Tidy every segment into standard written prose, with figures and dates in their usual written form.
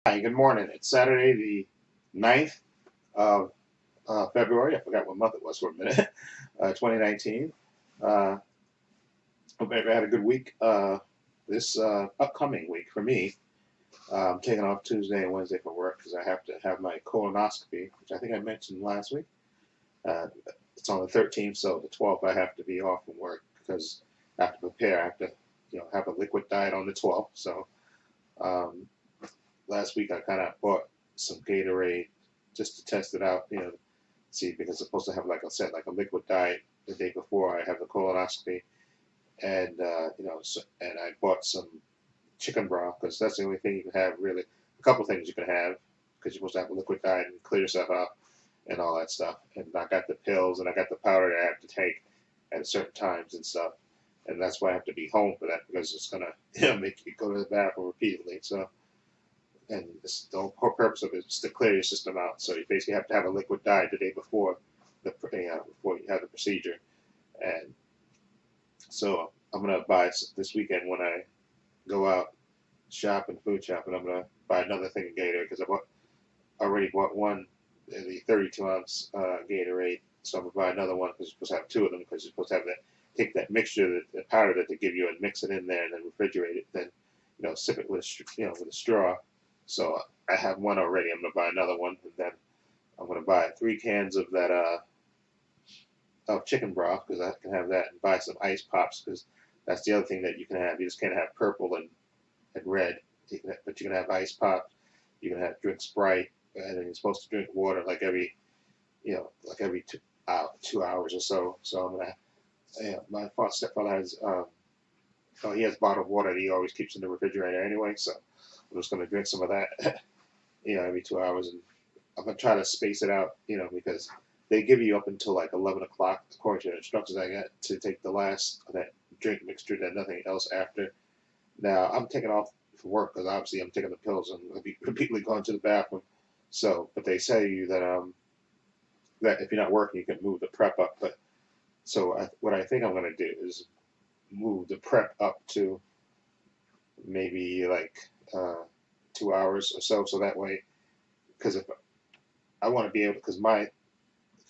Hi, good morning. It's Saturday the 9th of February. I forgot what month it was for a minute. 2019. Uh, Hope everybody had a good week. This upcoming week for me, I'm taking off Tuesday and Wednesday for work because I have to have my colonoscopy, which I think I mentioned last week. Uh, it's on the 13th, so the 12th I have to be off from work because I have to prepare. I have to, have a liquid diet on the 12th. So um, last week I kind of bought some Gatorade just to test it out, see because it's supposed to have like I said, like a liquid diet the day before I have the colonoscopy, and and I bought some chicken broth because that's the only thing you can have really. A couple things you can have because you're supposed to have a liquid diet and clear yourself out and all that stuff. And I got the pills and I got the powder that I have to take at certain times and stuff. And that's why I have to be home for that because it's gonna make you go to the bathroom repeatedly. So and the whole purpose of it is to clear your system out. So you basically have to have a liquid diet the day before before you have the procedure. And so I'm gonna buy this weekend when I go out shopping, food shopping. I'm gonna buy another thing of Gatorade because already bought one, the 32 ounce Gatorade. So I'm gonna buy another one because you're supposed to have two of them because you're supposed to have that take that mixture, the powder that they give you, and mix it in there and then refrigerate it. Then sip it with with a straw. So I have one already. I'm gonna buy another one, and then I'm gonna buy 3 cans of that of chicken broth because I can have that, and buy some ice pops because that's the other thing that you can have. You just can't have purple and red. But you can have ice pops. You can have drink Sprite, and then you're supposed to drink water like every like every 2 hours or so. So I'm gonna. My stepfather has he has bottled water that he always keeps in the refrigerator anyway. So I'm just gonna drink some of that every 2 hours, and I'm gonna try to space it out, because they give you up until like 11 o'clock, according to the instructions I got, to take the last of that drink mixture, then nothing else after. Now I'm taking off for work because obviously I'm taking the pills and I'll be repeatedly going to the bathroom. So, but they say you that if you're not working, you can move the prep up. But what I think I'm gonna do is move the prep up to maybe like 2 hours or so, so that way, because if I want to be able, because my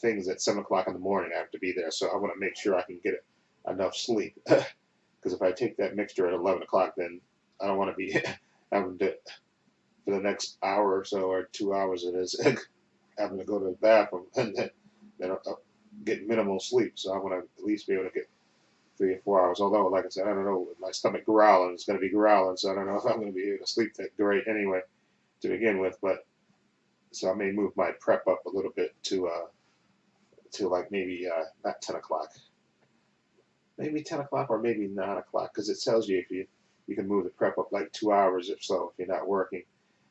things at 7 o'clock in the morning. I have to be there, so I want to make sure I can get enough sleep. Because if I take that mixture at 11 o'clock, then I don't want to be having to for the next hour or so or 2 hours. It is having to go to the bathroom and then get minimal sleep. So I want to at least be able to get 3 or 4 hours. Although, like I said, I don't know. My stomach growling. It's going to be growling, so I don't know if I'm going to be able to sleep that great anyway to begin with. But so I may move my prep up a little bit to like maybe not 10 o'clock, maybe 10 o'clock or maybe 9 o'clock, because it tells you if you can move the prep up like 2 hours if so if you're not working.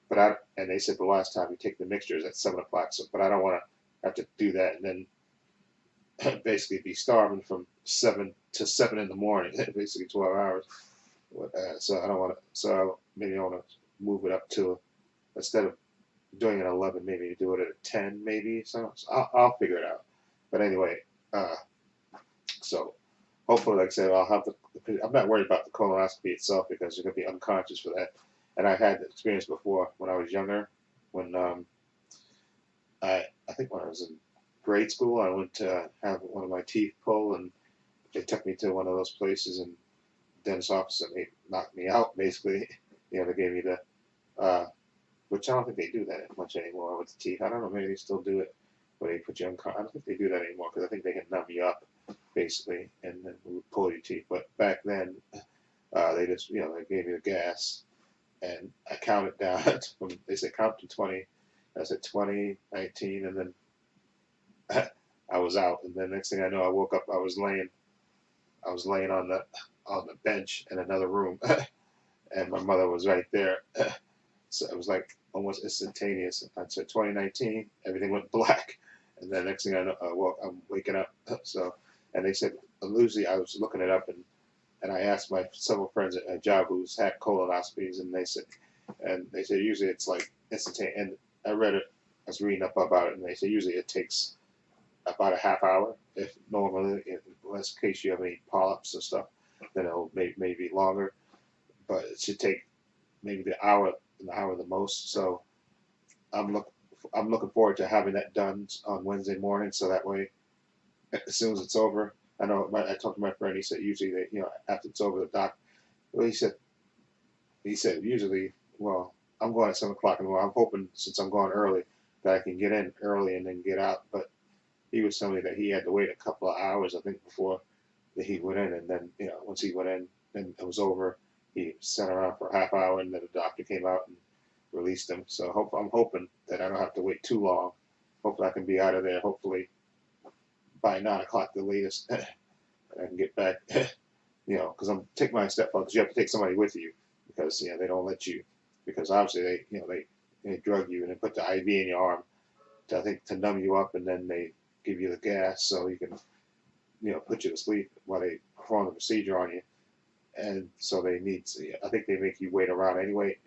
But and they said the last time you take the mixtures at 7 o'clock. So, but I don't want to have to do that and then basically be starving from 7 to 7 in the morning, basically 12 hours. So I don't want to. So maybe I want to move it up to instead of doing it at 11, maybe do it at 10, maybe. So I'll figure it out. But anyway, uh, so hopefully, like I said, I'll have the. I'm not worried about the colonoscopy itself because you're gonna be unconscious for that. And I had the experience before when I was younger, when I think when I was in grade school, I went to have one of my teeth pulled, and they took me to one of those places and dentist office, and they knocked me out basically. They gave me the which I don't think they do that much anymore with the teeth. I don't know, maybe they still do it, where they put you on. I don't think they do that anymore because I think they can numb you up basically and then pull your teeth. But back then, they just they gave me the gas and I counted down. From, they said count to 20. I said 20, 19, and then I was out. And then next thing I know, I woke up. I was laying on the bench in another room, and my mother was right there. So it was like almost instantaneous. I said 2019, everything went black, and then next thing I know, well, I'm waking up. So, and they said Lucy, I was looking it up, and I asked my several friends at a job who's had colonoscopies, and they said usually it's like instantaneous. And I read it, I was reading up about it, and they say usually it takes about a half hour, if normally, unless in case you have any polyps and stuff, then it'll maybe longer, but it should take maybe the hour an hour the most. So I'm look I'm looking forward to having that done on Wednesday morning, so that way as soon as it's over, I know I talked to my friend. He said usually they, after it's over, the doc. Well, he said usually, well, I'm going at 7 o'clock in the morning. I'm hoping since I'm going early that I can get in early and then get out. But he was telling me that he had to wait a couple of hours, I think, before that he went in, and then once he went in and it was over, he sat around for a half hour, and then the doctor came out and released him. So I'm hoping that I don't have to wait too long. Hopefully I can be out of there. Hopefully by 9 o'clock the latest, and I can get back. Because I'm taking my stepfather. Because you have to take somebody with you, because they don't let you, because obviously they drug you and they put the IV in your arm to, I think, to numb you up, and then they give you the gas so you can put you to sleep while they perform the procedure on you. And so I think they make you wait around anyway,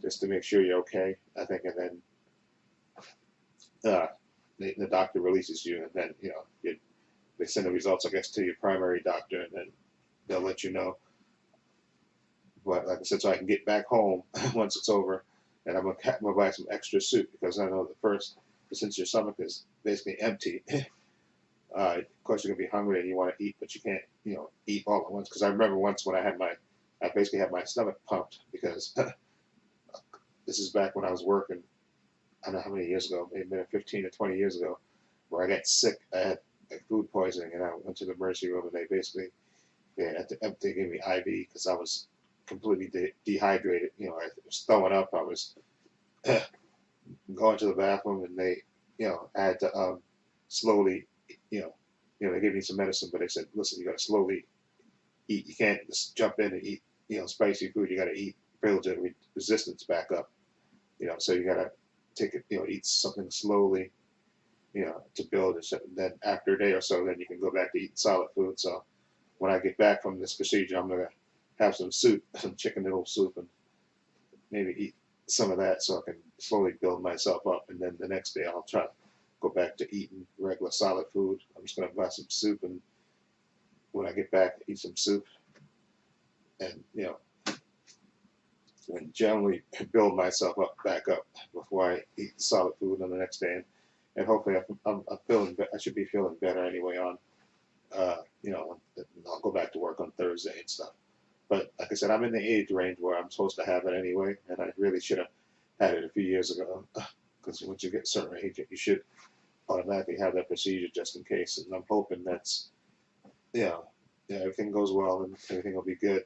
just to make sure you're okay, I think, and then the doctor releases you, and then they send the results, I guess, to your primary doctor, and then they'll let you know. But like I said, so I can get back home once it's over, and I'm gonna buy some extra soup, because I know since your stomach is basically empty, of course you're gonna be hungry and you want to eat, but you can't eat all at once. Because I remember once when I basically had my stomach pumped, because this is back when I was working. I don't know how many years ago, maybe 15 or 20 years ago, where I got sick. I had food poisoning, and I went to the emergency room, and they gave me IV because I was completely dehydrated. I was throwing up. I was going to the bathroom, and I had to slowly, they gave me some medicine, but they said, listen, you got to slowly eat. You can't just jump in and eat, spicy food. You got to eat, build your resistance back up. So you got to take it, eat something slowly, to build it. And then after a day or so, then you can go back to eating solid food. So when I get back from this procedure, I'm gonna have some soup, some chicken noodle soup, and maybe eat some of that, so I can slowly build myself up. And then the next day, I'll try to go back to eating regular solid food. I'm just gonna buy some soup, and when I get back, eat some soup, and and generally build myself back up before I eat solid food on the next day. And hopefully, I'm feeling. I should be feeling better anyway. I'll go back to work on Thursday and stuff. But like I said, I'm in the age range where I'm supposed to have it anyway, and I really should have had it a few years ago. Because once you get a certain age, you should automatically have that procedure just in case. And I'm hoping everything goes well and everything will be good.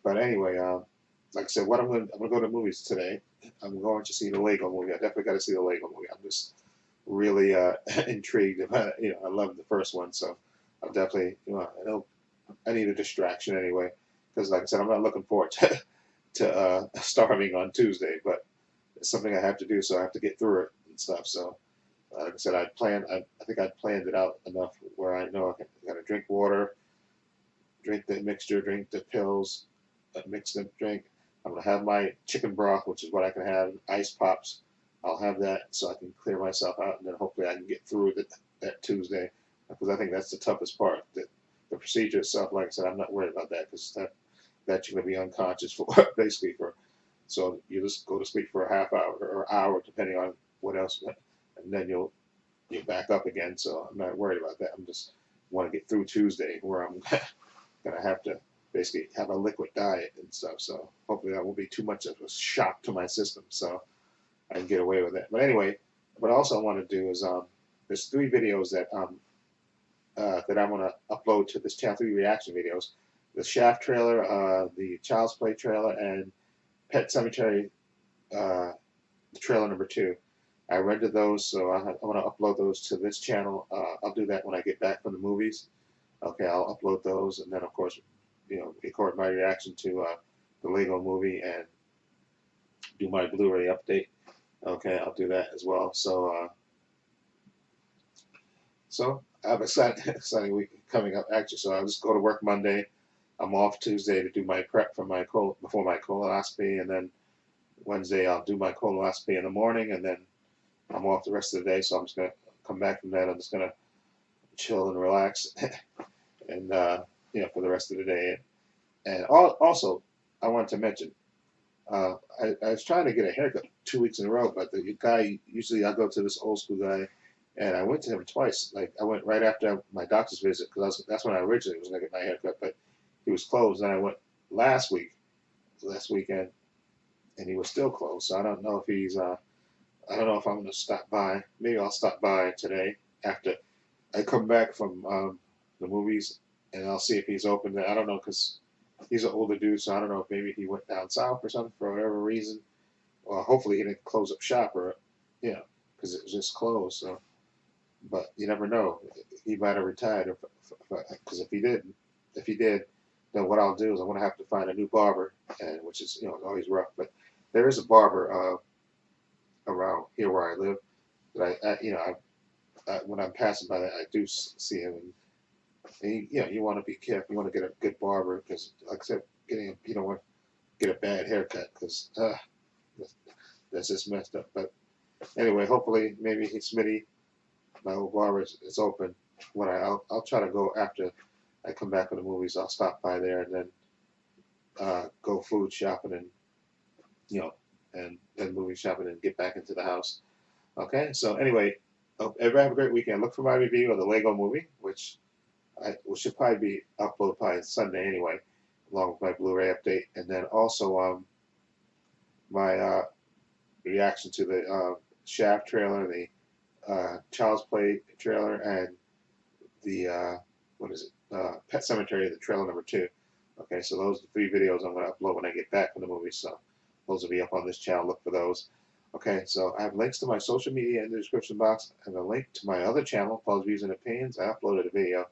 But anyway, like I said, I'm gonna go to the movies today. I'm going to see the Lego movie. I definitely got to see the Lego movie. I'm just really intrigued about it. I love the first one, so I'll definitely, I need a distraction anyway, because like I said, I'm not looking forward to starving on Tuesday, but it's something I have to do, so I have to get through it and stuff. So like I said, I think I planned it out enough where I know I gotta drink water, drink the mixture, drink the pills, mix them, drink. I'm gonna have my chicken broth, which is what I can have, ice pops. I'll have that so I can clear myself out, and then hopefully I can get through that Tuesday, because I think that's the toughest part. The procedure itself, like I said, I'm not worried about that, because that you're going to be unconscious for basically for. So you just go to sleep for a half hour or hour, depending on what else, and then you're back up again. So I'm not worried about that. I'm just want to get through Tuesday, where I'm going to have to basically have a liquid diet and stuff. So hopefully that won't be too much of a shock to my system, so I can get away with it. But anyway, what I also want to do is there's 3 videos that that I'm going to upload to this channel, 3 reaction videos: the Shaft trailer, the Child's Play trailer, and Pet Cemetery trailer number 2. I rendered those, so I want to upload those to this channel. I'll do that when I get back from the movies. Okay, I'll upload those, and then of course, record my reaction to the Lego movie and do my Blu-ray update. Okay, I'll do that as well. So I have an exciting week coming up, actually. So I'll just go to work Monday. I'm off Tuesday to do my prep for before my colonoscopy, and then Wednesday I'll do my colonoscopy in the morning, and then I'm off the rest of the day. So I'm just gonna come back from that. I'm just gonna chill and relax, and for the rest of the day. And also, I wanted to mention, I was trying to get a haircut 2 weeks in a row, but the guy, usually I go to this old school guy, and I went to him twice. Like I went right after my doctor's visit because that's when I originally was gonna get my haircut, but he was closed. And I went last week, last weekend, and he was still closed. So I don't know if I don't know if I'm gonna stop by. Maybe I'll stop by today after I come back from the movies, and I'll see if he's open. I don't know because he's an older dude, so I don't know if maybe he went down south or something for whatever reason. Well, hopefully he didn't close up shop or, you know, because it was just closed. So, but you never know. He might have retired. Because if he did, then what I'll do is I'm gonna have to find a new barber, and which is always rough. But there is a barber around here where I live that when I'm passing by that I do see him, and you want to be careful. You want to get a good barber because, like I said, you don't want to get a bad haircut because that's just messed up. But anyway, hopefully maybe Smitty, my old barber, is open. I'll try to go after I come back from the movies. I'll stop by there and then go food shopping and you know and then movie shopping and get back into the house. Okay, so anyway, hope everybody have a great weekend. Look for my review of the Lego Movie, which should probably be uploaded probably Sunday anyway, along with my Blu-ray update, and then also my reaction to the Shaft trailer, the Child's Play trailer, and the what is it? Pet Cemetery, the trailer #2. Okay, so those are the 3 videos I'm going to upload when I get back from the movie. So those will be up on this channel. Look for those. Okay, so I have links to my social media in the description box. I have a link to my other channel, Paul's Views and Opinions. I uploaded a video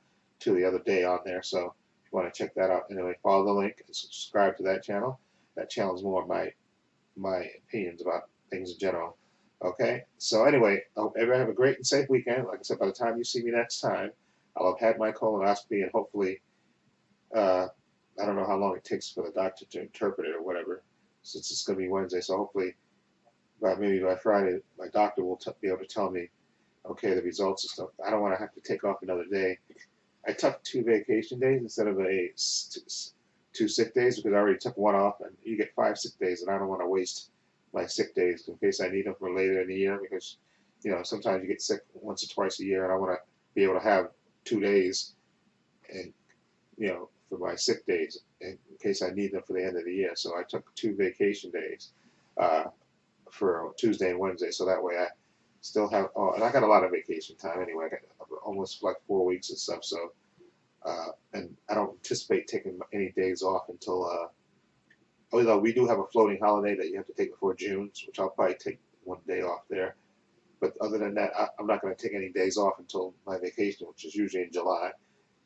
the other day on there, so if you want to check that out, anyway, follow the link and subscribe to that channel. That channel is more of my opinions about things in general. Okay, so anyway, I hope everyone have a great and safe weekend. Like I said, by the time you see me next time, I'll have had my colonoscopy, and hopefully, I don't know how long it takes for the doctor to interpret it or whatever, since it's going to be Wednesday. So hopefully, maybe by Friday, my doctor will be able to tell me, okay, the results and stuff. I don't want to have to take off another day. I took 2 vacation days instead of 2 sick days because I already took 1 off, and you get 5 sick days, and I don't want to waste my sick days in case I need them for later in the year because sometimes you get sick once or twice a year, and I want to be able to have 2 days and for my sick days in case I need them for the end of the year. So I took 2 vacation days for Tuesday and Wednesday, so that way I still have. Oh, and I got a lot of vacation time anyway. I got almost like 4 weeks and stuff. So and I don't anticipate taking any days off until. Although we do have a floating holiday that you have to take before June, which I'll probably take 1 day off there. But other than that, I'm not going to take any days off until my vacation, which is usually in July.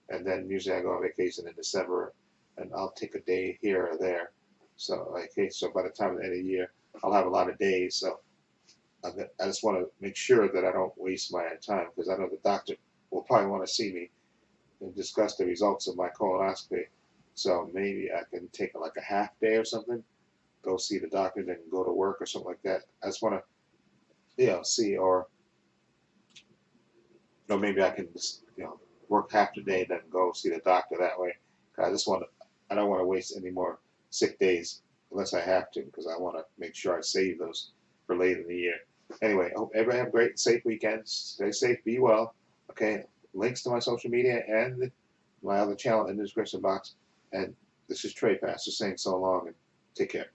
And then usually I go on vacation in December, and I'll take a day here or there. So so by the time of the end of the year, I'll have a lot of days. So I just want to make sure that I don't waste my time because I know the doctor will probably want to see me and discuss the results of my colonoscopy. So maybe I can take like a half day or something, go see the doctor, then go to work or something like that. I just want to, see, or maybe I can just, work half the day, then go see the doctor that way. I don't want to waste any more sick days unless I have to because I want to make sure I save those for later in the year. Anyway, I hope everybody have a great and safe weekend. Stay safe, be well. Okay, links to my social media and my other channel in the description box. And this is Trepacer saying so long and take care.